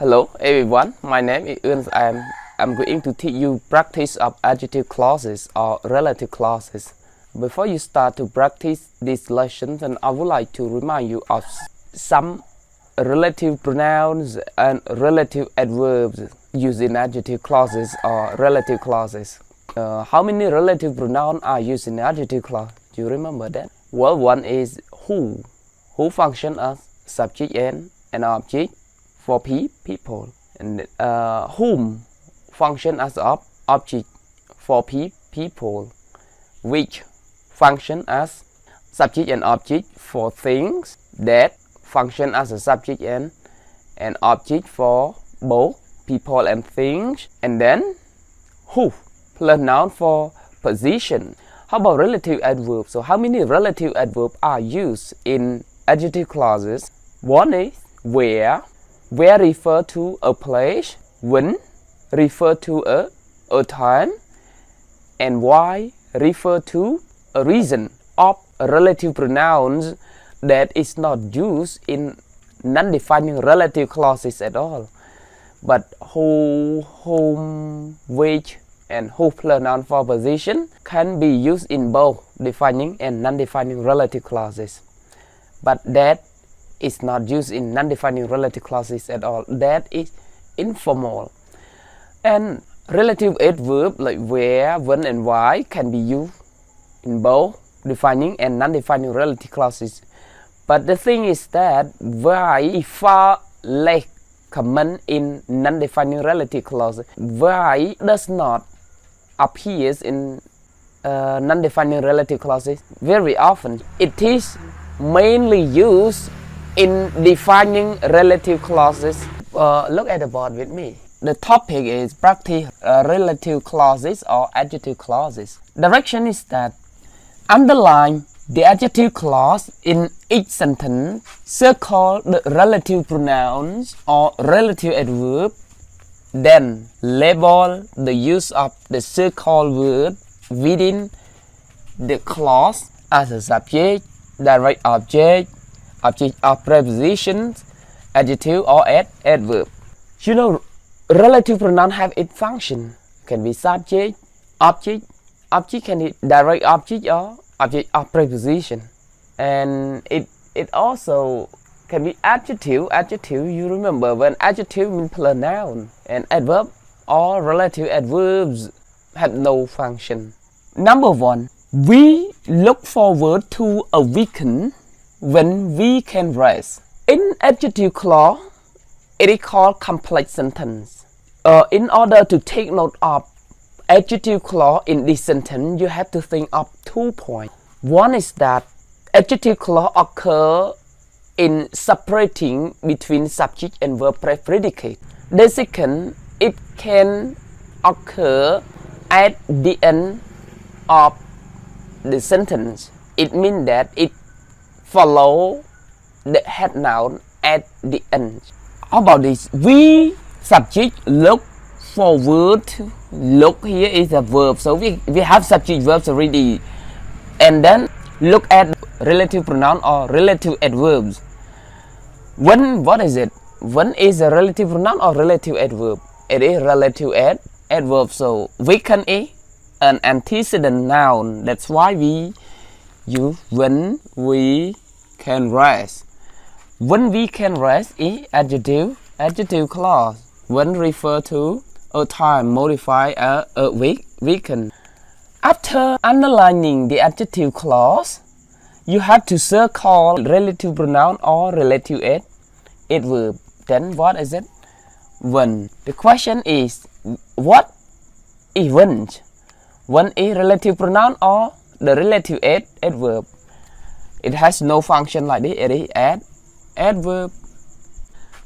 Hello everyone, my name is Oeun. I'm going to teach you practice of adjective clauses or relative clauses. Before you start to practice these lessons, and I would like to remind you of some relative pronouns and relative adverbs used in adjective clauses or relative clauses. How many relative pronouns are used in adjective clause? Do you remember that? Well, one is who functions as subject and an object for people, and whom function as object for people, which function as subject and object for things, that function as a subject and an object for both people and things, and then who plus noun for position. How about relative adverbs? So how many relative adverbs are used in adjective clauses? One is where refer to a place, when refer to a time, and why refer to a reason. Of relative pronouns that is not used in non-defining relative clauses at all, but who, whom, which, and who plus noun for position can be used in both defining and non-defining relative clauses, but that is not used in non-defining relative clauses at all. That is informal. And relative adverb like where, when, and why can be used in both defining and non-defining relative clauses. But the thing is that why is far less common in non-defining relative clauses. Why does not appear in non-defining relative clauses very often. It is mainly used in defining relative clauses. Look at the board with me. The topic is practice relative clauses or adjective clauses. Direction is that underline the adjective clause in each sentence, circle the relative pronouns or relative adverb, then label the use of the circle word within the clause as a subject, direct object, object of prepositions, adjective or adverb. You know, relative pronoun have its function. Can be subject, object can be direct object or object of preposition, and it also can be adjective. You remember when adjective means plural noun, and adverb or relative adverbs have no function. Number one, we look forward to a weekend when we can rest. In adjective clause, it is called complex sentence. In order to take note of adjective clause in this sentence, you have to think of 2 points. One is that adjective clause occur in separating between subject and verb predicate. The second, it can occur at the end of the sentence. It means that it follow the head noun at the end. How about this? We subject look forward. Look here is a verb, so we have subject verbs already, and then look at relative pronoun or relative adverbs. When, what is it? When is a relative pronoun or relative adverb? It is relative adverb. So weekend is an antecedent noun. That's why we use when we can rest. When we can rest is adjective clause. When refer to a time, modify a weekend. After underlining the adjective clause, you have to circle relative pronoun or relative adverb. Then what is it? When. The question is, what event? When is relative pronoun or the relative adverb? It has no function like this. It is adverb.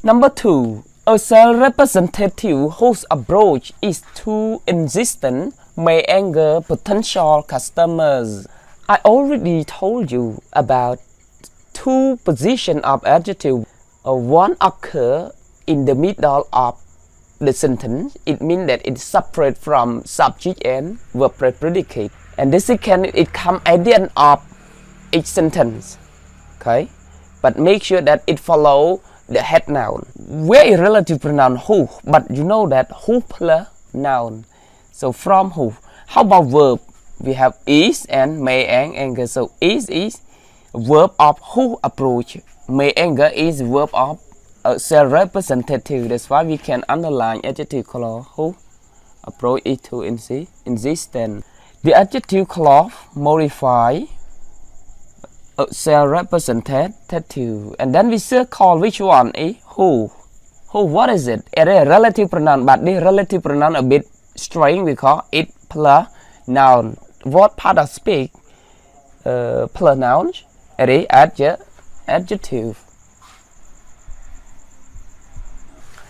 Number two, a sales representative whose approach is too insistent may anger potential customers. I already told you about two positions of adjective. One occur in the middle of the sentence. It means that it's separate from subject and verb predicate. And the second, it comes at the end of each sentence. Okay, but make sure that it follow the head noun. Where is relative pronoun who? But you know that who plus noun. So from who. How about verb? We have is and may and anger. So is verb of who approach. May anger is verb of self-representative. That's why we can underline adjective clause who approach it to insistent. The adjective clause modify self-representative, and then we still call which one is who. Who, what is it? It is a relative pronoun, but the relative pronoun a bit strange because it plus noun. What part of speak plus noun? It is adjective.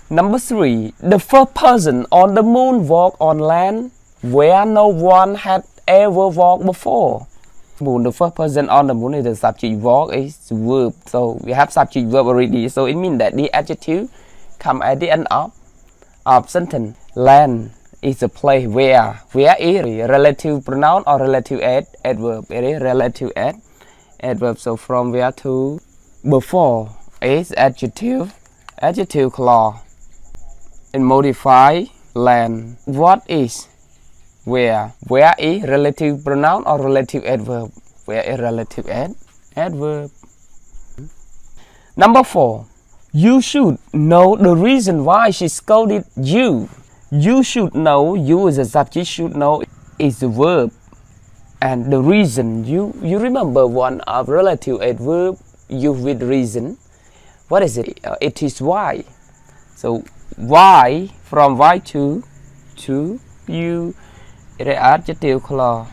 Number 3. The first person on the moon walked on land where no one had ever walked before. Moon, the first person on the moon is the subject, walk is verb. So we have subject verb already. So it means that the adjective come at the end of sentence. Land is a place where is relative pronoun or relative adverb. It is relative adverb. So from where to before is adjective clause. And modify land. What is where is relative pronoun or relative adverb? Where is relative adverb? Number 4. You should know the reason why she scolded you. You should know. You is a subject. Should know is the verb. And the reason, you remember one of relative adverb you with reason. What is it? It is why. So why, from why to you. It is adjective clause.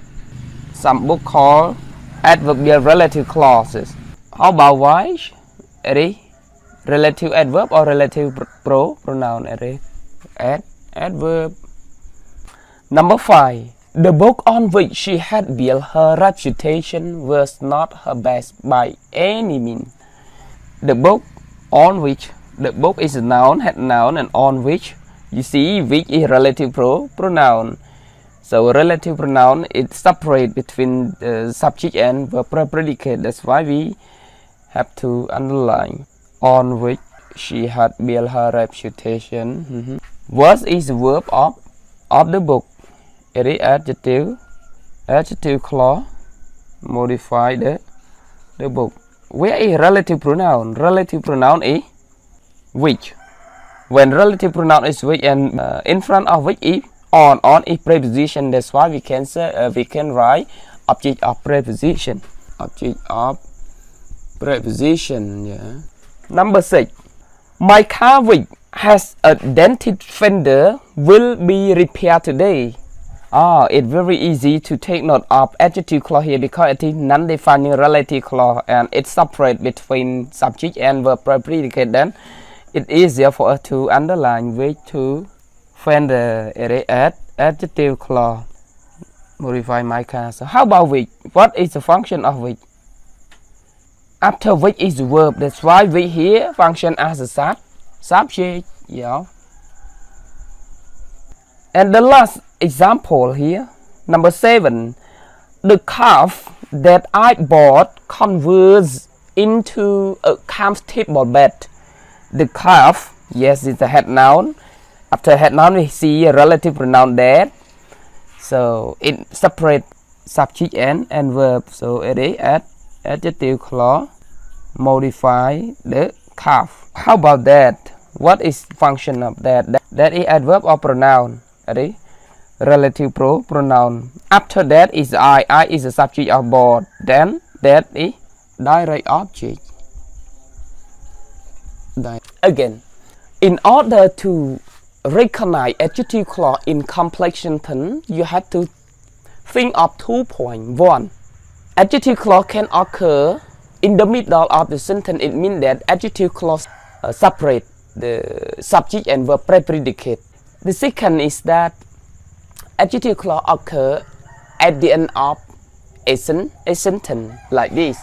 Some book call adverbial relative clauses. How about why? It is relative adverb or relative pronoun. It is adverb. Number 5. The book on which she had built her reputation was not her best by any means. The book on which, the book is a noun, head noun, and on which, you see, which is relative pronoun. So relative pronoun is separate between the subject and verb predicate. That's why we have to underline on which she had built her reputation. Was is the verb of the book. It is adjective clause modify the book. Where is relative pronoun? Relative pronoun is which. When relative pronoun is which and in front of which is on is preposition. That's why we can say we can write object of preposition. Object of preposition. Yeah. Number 6. My car which has a dented fender will be repaired today. It's very easy to take note of adjective clause here because it is non-defining relative clause and it's separate between subject and verb predicate. Then it's easier for us to underline which to fender. It is adjective clause modify my car. So how about which? What is the function of which? After which is the verb. That's why which here function as a subject. Yeah. And the last example here, number 7. The calf that I bought converts into a comfortable bed. The calf, yes, it's a head noun. After head noun, we see a relative pronoun that. So it separates subject and verb. So it is adjective clause modify the calf. How about that? What is function of that? That is adverb or pronoun. It is relative pronoun. After that is I is the subject of bought. Then that is direct object. Again, in order to recognize adjective clause in complex sentence, you have to think of 2 points. 1. Adjective clause can occur in the middle of the sentence. It means that adjective clause separate the subject and verb predicate. The second is that adjective clause occur at the end of a sentence like this.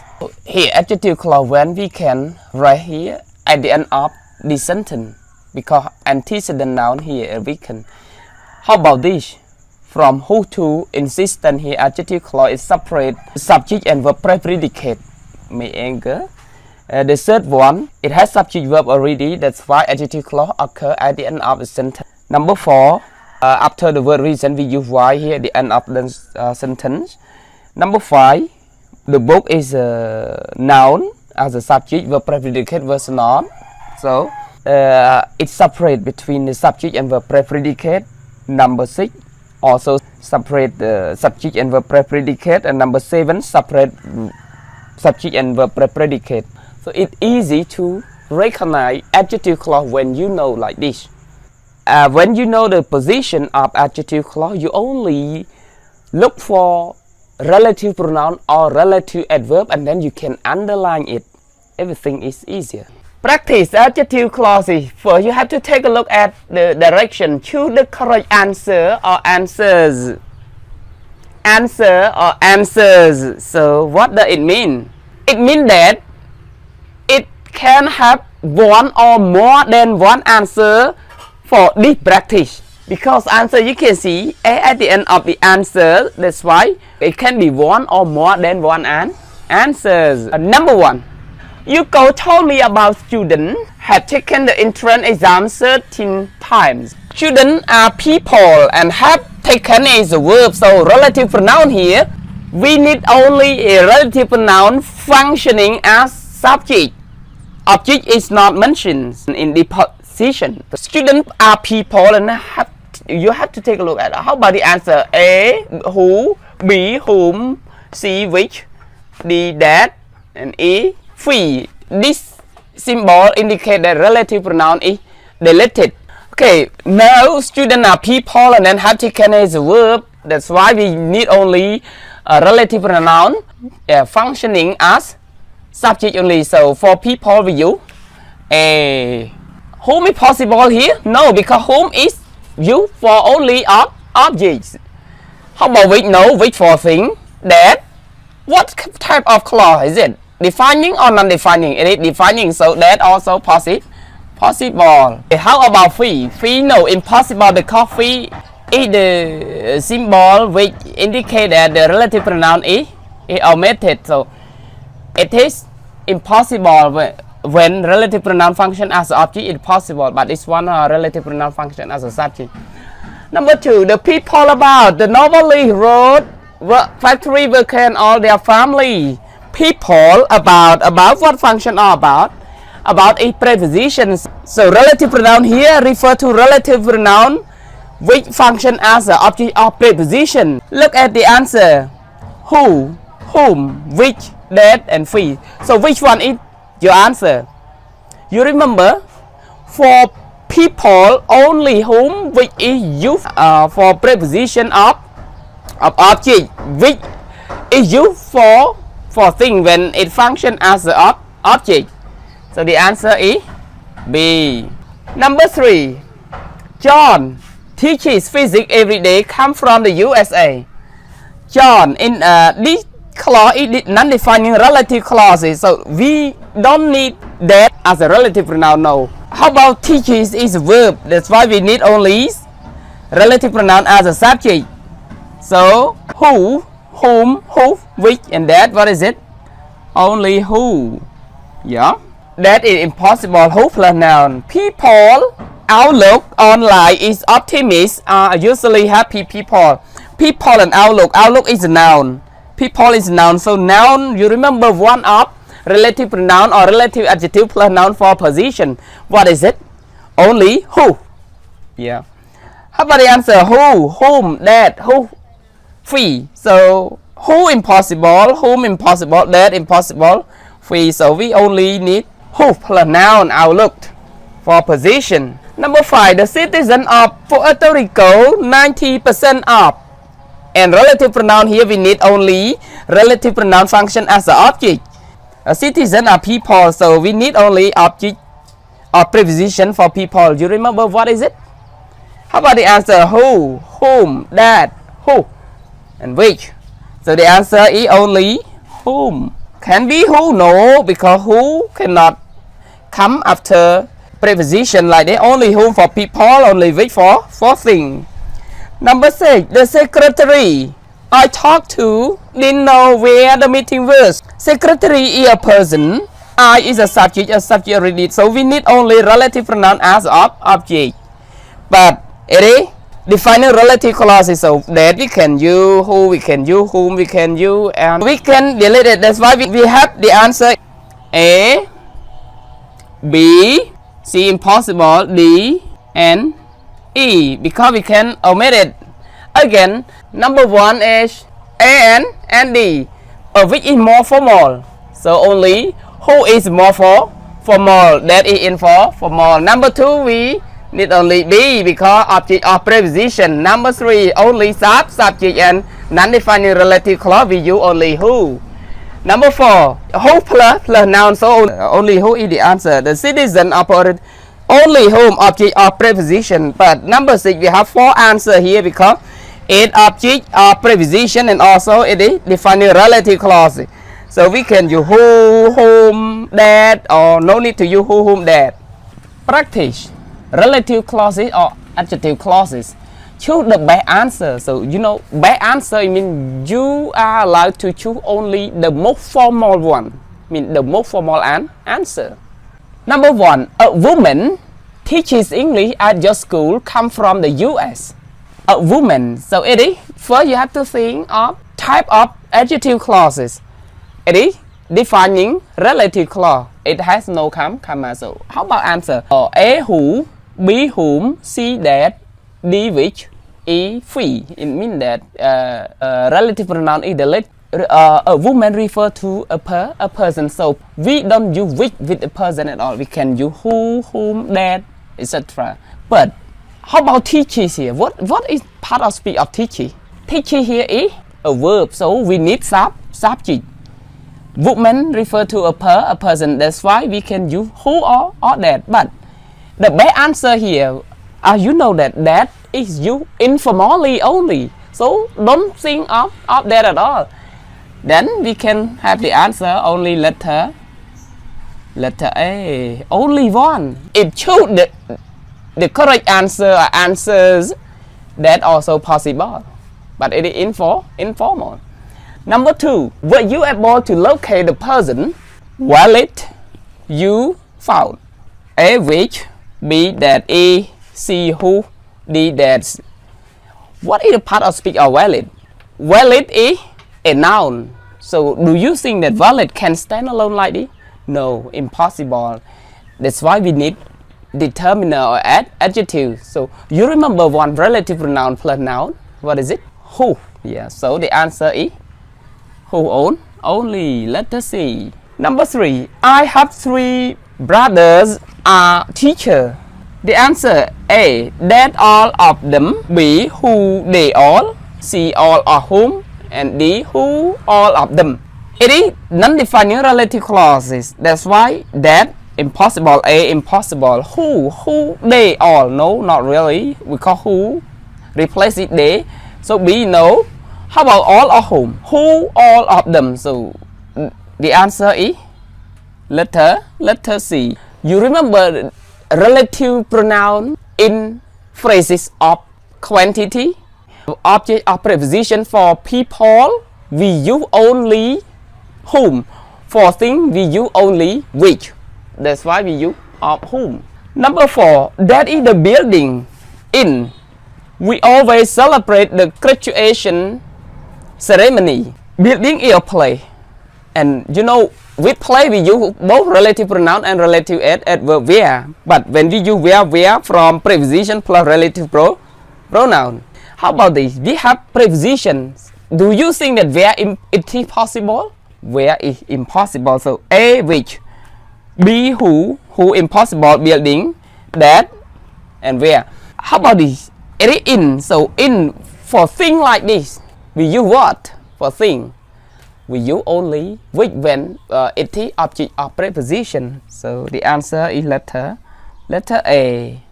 Here adjective clause when we can write here at the end of the sentence because antecedent noun here we can. How about this? From who to insistent here adjective clause is separate subject and verb predicate. May anger. The third one, it has subject verb already. That's why adjective clause occur at the end of the sentence. Number 4, after the word reason, we use why here at the end of the sentence. Number 5, the book is a noun as a subject, verb, predicate, verb, noun. So it's separate between the subject and verb, predicate. Number 6, also separate the subject and verb, predicate. And number 7, separate subject and verb, predicate. So it's easy to recognize adjective clause when you know like this. When you know the position of adjective clause, you only look for relative pronoun or relative adverb, and then you can underline it. Everything is easier. Practice adjective clauses. First, you have to take a look at the direction. Choose the correct answer or answers. Answer or answers. So what does it mean? It means that it can have one or more than one answer for this practice. Because answer you can see at the end of the answer. That's why it can be one or more than one answers. Number 1. You told me about students have taken the entrance exam 13 times. Students are people and have taken is a verb. So relative pronoun here, we need only a relative pronoun functioning as subject. Object is not mentioned in the position. The students are people and you have to take a look at how about the answer. A, who, B, whom, C, which, D, that, and E, free. This symbol indicates that relative pronoun is deleted. Okay, now students are people and then have taken as a verb. That's why we need only a relative pronoun functioning as subject only. So for people we use a. Whom is possible here? No, because whom is used for only objects. How about which? No, which for thing. That. What type of clause is it? Defining or non-defining? It is defining, so that also possible. Okay, how about free? Free, no, impossible because free is the symbol which indicates that the relative pronoun is omitted. So it is impossible when relative pronoun function as an object. It's possible, but this one relative pronoun function as a subject. Number 2, the people about the novelist wrote factory worker and all their family. People about what function are about a preposition. So relative pronoun here refer to relative pronoun which function as an object of preposition. Look at the answer. Who, whom, which, that, and free. So which one is your answer? You remember, for people only whom which is used for preposition of object, which is used for thing when it functions as an object. So the answer is B. Number 3. John teaches physics every day, come from the USA. John, in this clause is non-defining relative clauses, so we don't need that as a relative pronoun. No. How about teaches is a verb? That's why we need only relative pronoun as a subject. So who, whom, who, which, and that. What is it? Only who. Yeah. That is impossible. Who plus noun. People outlook on life is optimist. Are usually happy people. People and outlook. Outlook is a noun. People is a noun. So noun, you remember one of relative pronoun or relative adjective plus noun for position. What is it? Only who. Yeah. How about the answer? Who, whom, that, who, free. So who impossible, whom impossible, that impossible, free. So we only need who plus noun outlook for position. Number 5, the citizen of Puerto Rico 90% of. And relative pronoun here we need only relative pronoun function as an object. A citizen are people, so we need only object or preposition for people. You remember what is it? How about the answer? Who, whom, that, who, and which. So the answer is only whom. Can be who? No, because who cannot come after preposition like that. Only whom for people, only which for thing. Number 6, the secretary I talked to didn't know where the meeting was. Secretary is a person. I is a subject already, so we need only relative pronoun as of object. But it is defining relative clauses, so that we can use who, we can use whom, we can use, and we can delete it. That's why we have the answer A, B, C impossible, D, and E, because we can omit it. Again, number 1 is A and D, which is more formal. So only who is more formal, that is in for formal. Number 2, we need only D because object or preposition. Number 3, only subject and non-defining relative clause, we use only who. Number 4, who plus noun, so only who is the answer. The citizen operated only whom, object or preposition. But number 6, we have 4 answer here because it object or preposition, and also it is defining relative clause. So we can use who, whom, that, or no need to use who, whom, that. Practice relative clauses or adjective clauses. Choose the best answer. So you know, best answer means you are allowed to choose only the most formal one. Mean the most formal answer. Number 1, a woman teaches English at your school come from the US. A woman. So it is, first you have to think of type of adjective clauses. It is defining relative clause. It has no comma. So how about answer? A who, B whom, C that, D which, E free. It means that relative pronoun is the a woman refer to a person. So we don't use which with a person at all. We can use who, whom, that, etc. But how about teaches here? What is part of speech of teaching? Teaching here is a verb. So we need subject. Woman refer to a person. That's why we can use who or that. But the best answer here, you know that is used informally only. So don't think of that at all. Then we can have the answer only letter A. Only one. It choose the correct answer or answers that also possible. But it is informal. Number 2, were you able to locate the person? Valid, you found. A which, B that, E, C who, D that. What is the part of speech of valid? Valid is a noun. So do you think that valid can stand alone like this? No, impossible. That's why we need determiner or adjective. So you remember one relative pronoun plus noun. What is it? Who. Yeah, so the answer is who own only. Let us see. Number 3, I have 3 brothers are teacher. The answer A, that all of them. B, who they all. C, all of whom. And D, who all of them. It is non-defining relative clauses. That's why that impossible. A impossible. Who they all. No, not really. We call who. Replace it they. So B no. How about all of whom? Who all of them? So the answer is letter C. You remember relative pronoun in phrases of quantity, object or preposition. For people we use only whom. For things we use only which. That's why we use of whom. Number 4, that is the building in. We always celebrate the graduation ceremony. Building is a play, and you know with play we use both relative pronoun and relative adverb where. But when we use where from preposition plus relative pronoun. How about this? We have prepositions. Do you think that where it is possible? Where is impossible. So A which, B who impossible, building, that, and where. How about this? It is in. So in for thing like this. We use what for thing? We use only which when it is object or preposition. So the answer is letter A.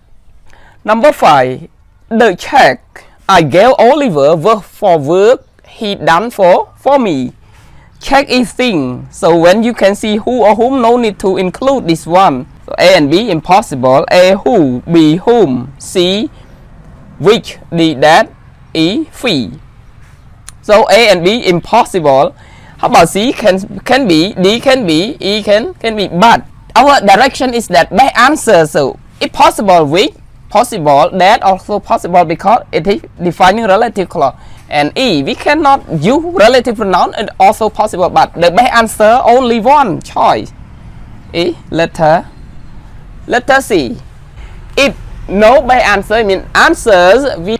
Number 5, the check I gave Oliver for work he done for me. Check is thing. So when you can see who or whom, no need to include this one. So A and B impossible. A who, B whom, C which, D that, E free. So A and B impossible. How about C? Can be, D can be, E can be. But our direction is that best answer. So if possible, which possible, that also possible because it is defining relative clause. And E, we cannot use relative pronoun and also possible. But the best answer only one choice. E, letter C. If no best answer means answers we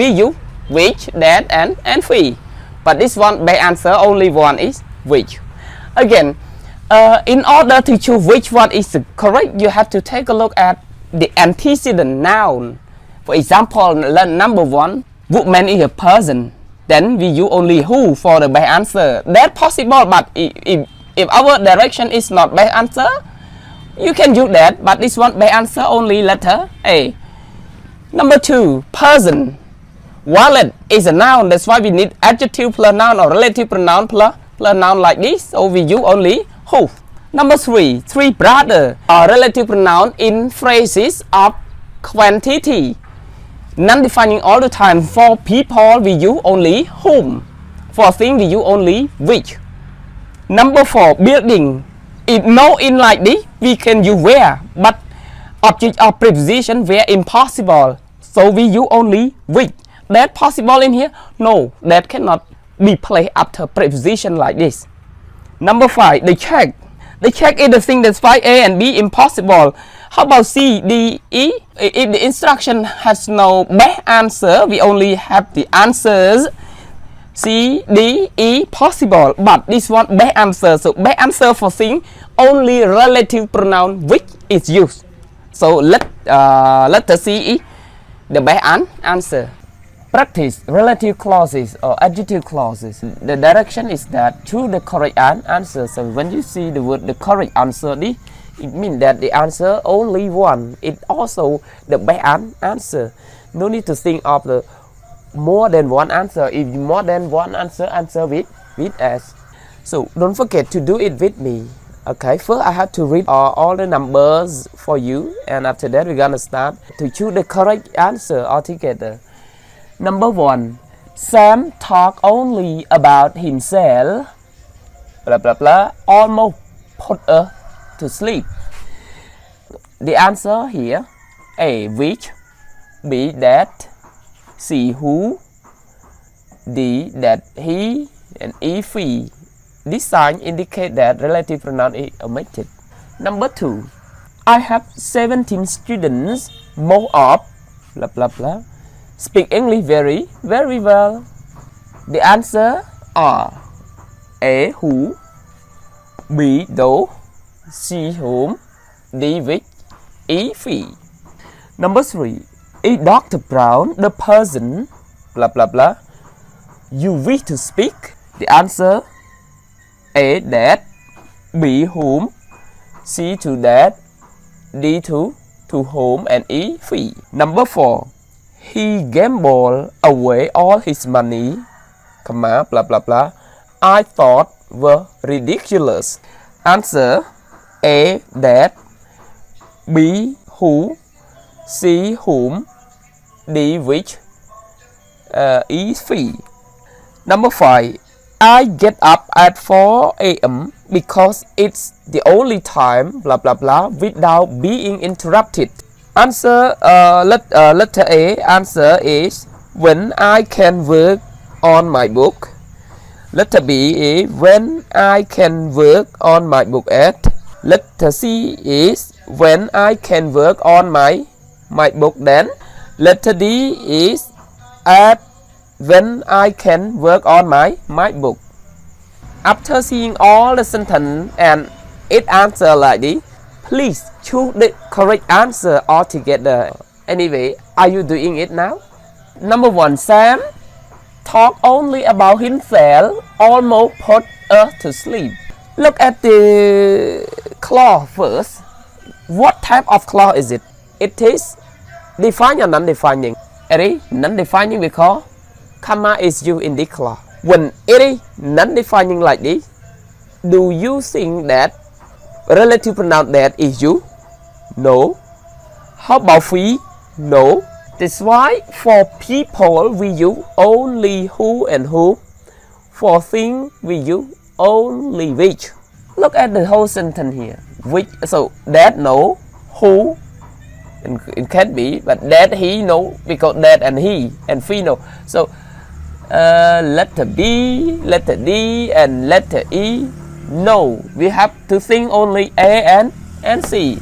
use which, that, and free. But this one best answer only one is which. Again, in order to choose which one is correct, you have to take a look at the antecedent noun. For example, number one, woman is a person. Then we use only who for the best answer. That's possible, but if our direction is not best answer, you can use that. But this one best answer only letter A. Number two, person. Wallet is a noun, that's why we need adjective plus noun or relative pronoun plus noun like this. So we use only who. Number three, three brother or relative pronoun in phrases of quantity. Non-defining all the time. For people we use only whom. For things we use only which. Number four, building. If no in like this, we can use where. But object or preposition where impossible. So we use only which. That possible in here? No, that cannot be placed after preposition like this. Number five, the check. The check is the thing that's find A and B impossible. How about C, D, E? If the instruction has no best answer, we only have the answers C, D, E possible. But this one best answer. So best answer for thing only relative pronoun which is used. So letter C, E, the best answer. Practice relative clauses or adjective clauses. The direction is that choose the correct answer. So when you see the word the correct answer, it means that the answer only one. It also the best answer. No need to think of the more than one answer. If you more than one answer with S. So don't forget to do it with me. Okay, first I have to read all the numbers for you, and after that we're gonna start to choose the correct answer altogether. Number one, Sam talk only about himself, blah blah blah, almost put her to sleep. The answer here, A, which, B, that, C, who, D, that he, and E, he. This sign indicates that relative pronoun is omitted. Number two, I have 17 students, most of, blah blah blah, speak English very well. The answer are A, who, B, those, C, whom, D, which, E, he. Number three, is Dr. Brown the person, blah blah blah, you wish to speak? The answer A, that, B, whom, C, to that, D, to whom, and E, he. Number four, he gambled away all his money, blah blah blah, I thought were ridiculous. Answer A, that, B, who, C, whom, D, which, E, he. Number five, I get up at 4 a.m. because it's the only time, blah blah blah, without being interrupted. Answer letter A, answer is when I can work on my book. Letter B is when I can work on my book at. Letter C is when I can work on my book then. Letter D is at when I can work on my book. After seeing all the sentence and it answer like this, please choose the correct answer altogether. Anyway, are you doing it now? Number one, Sam talk only about himself, almost put us to sleep. Look at the clause first. What type of clause is it? It is defining or non-defining. It is non-defining because comma is used in this clause. When it is non-defining like this, do you think that relative pronoun that is used? No. How about free? No. That's why for people we use only who and whom. For things we use only which. Look at the whole sentence here. Which, so that no, who, it can be, but that he no, because that and he and we no. So letter B, letter D, and letter E. No, we have to think only A and C.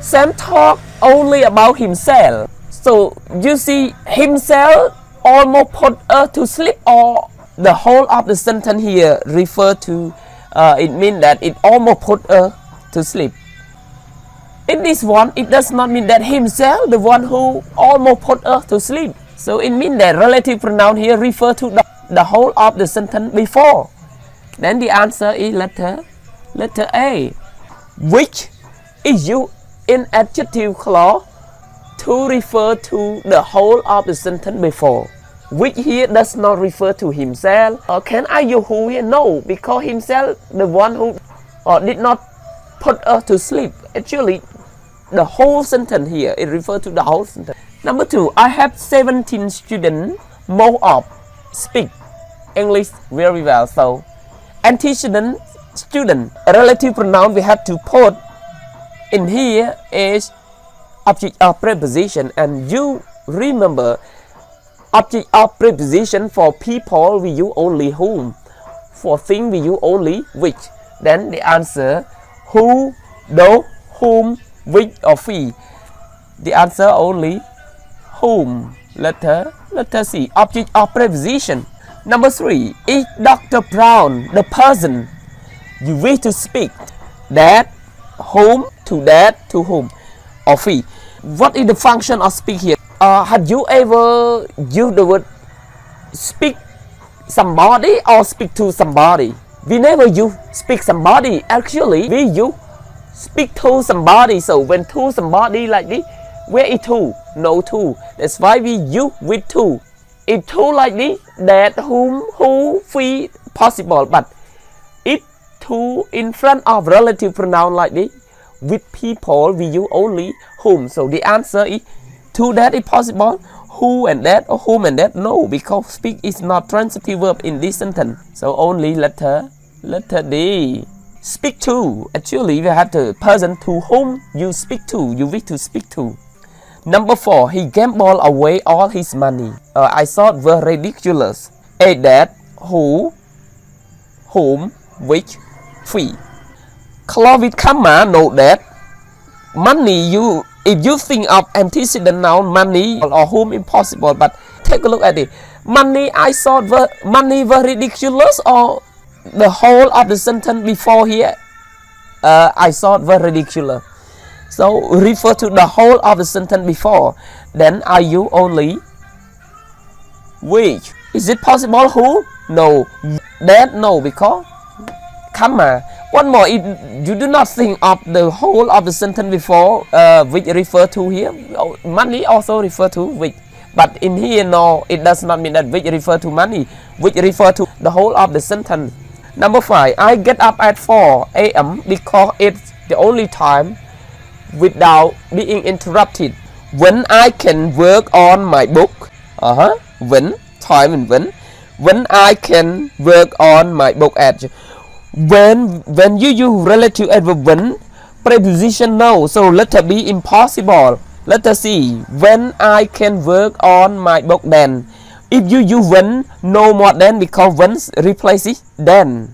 Sam talked only about himself. So you see, himself almost put her to sleep, or the whole of the sentence here refer to. It means that it almost put her to sleep. In this one, it does not mean that himself, the one who almost put her to sleep. So it means that relative pronoun here refer to the whole of the sentence before. Then the answer is letter A, which is used in adjective clause to refer to the whole of the sentence before. Which here does not refer to himself. Or can I use who here? No, because himself, the one who did not put her to sleep. Actually, the whole sentence here, it refers to the whole sentence. Number 2, I have 17 students, most of speak English very well. So, antecedent student, a relative pronoun we have to put in here is object of preposition. And you remember, object of preposition for people we use only whom, for things we use only which. Then the answer who, though, whom, which, or we. The answer only whom. Letter C, object of preposition. Number 3, is Dr. Brown the person you wish to speak? That, whom, to whom, or we. What is the function of speak here? Have you ever used the word speak somebody or speak to somebody? We never use speak somebody. Actually, we use speak to somebody. So when to somebody like this, where is to? No to. That's why we use with to. If to like this, that, whom, who, we, possible. But if to in front of relative pronoun like this, with people we use only whom. So the answer is to that is possible. Who and that, or whom and that, no, because speak is not transitive verb in this sentence. So only letter D. Speak to. Actually, we have the person to whom you speak to, you wish to speak to. Number 4, he gambled away all his money. I thought were ridiculous. A, that, who, whom, which, we. Clause with comma, note that money, if you think of antecedent noun money or whom, impossible. But take a look at it. Money, I thought money were ridiculous, or the whole of the sentence before here, I thought were ridiculous. So refer to the whole of the sentence before. Then are you only which? Is it possible who? No. That, no, because comma. One more, if you do not think of the whole of the sentence before, which refer to here, money also refer to which. But in here, no, it does not mean that which refer to money, which refer to the whole of the sentence. Number 5, I get up at 4 a.m. because it's the only time without being interrupted when I can work on my book. When, time and when I can work on my book at. When you use relative adverb when, preposition no, so letter B impossible. Letter C, when I can work on my book then. If you use when, no more than, because when replaces then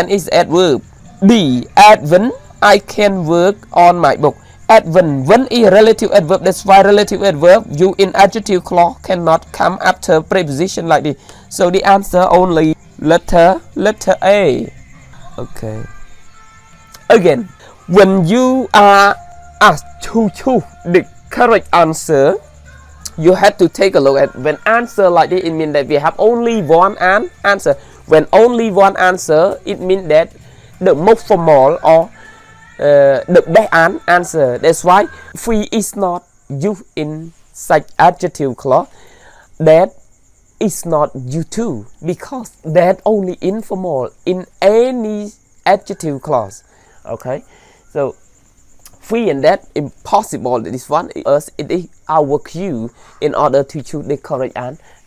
is adverb. D, at when I can work on my book. At when is relative adverb, that's why relative adverb you in adjective clause cannot come after preposition like this. So the answer only letter A. Okay. Again, when you are asked to choose the correct answer, you have to take a look at when answer like this, it means that we have only one answer. When only one answer, it means that the most formal or the best answer. That's why free is not used in such adjective clause. That is not used too, because that only informal in any adjective clause. Okay, so free and that impossible. This one is it is our cue in order to choose the correct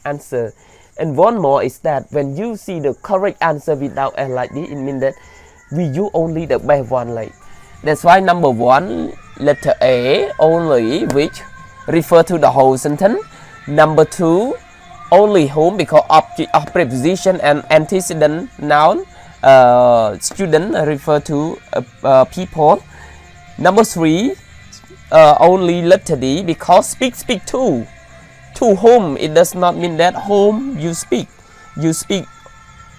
answer. And one more is that when you see the correct answer without and like this, it means that we use only the best one. Like that's why number one, letter A only, which refer to the whole sentence. Number two, only whom, because object of preposition and antecedent noun. Student refer to people. Number three, only letter D, because speak to whom. It does not mean that whom you speak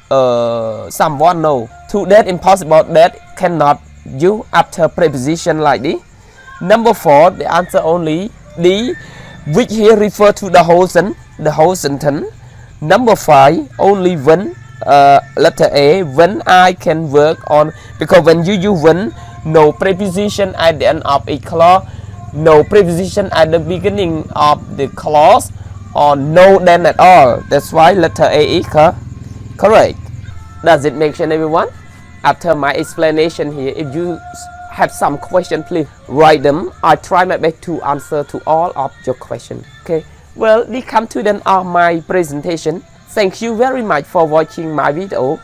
someone. No, to that impossible, that cannot use after preposition like this. Number four, the answer only D, which here refer to the whole sentence. Number five, only when, letter A, when I can work on, because when you use when, no preposition at the end of a clause, no preposition at the beginning of the clause, or no then at all. That's why letter A is correct. Does it make sense, everyone? After my explanation here, if you have some question, please write them. I try my best to answer to all of your questions. Okay, well, we come to the end of my presentation. Thank you very much for watching my video.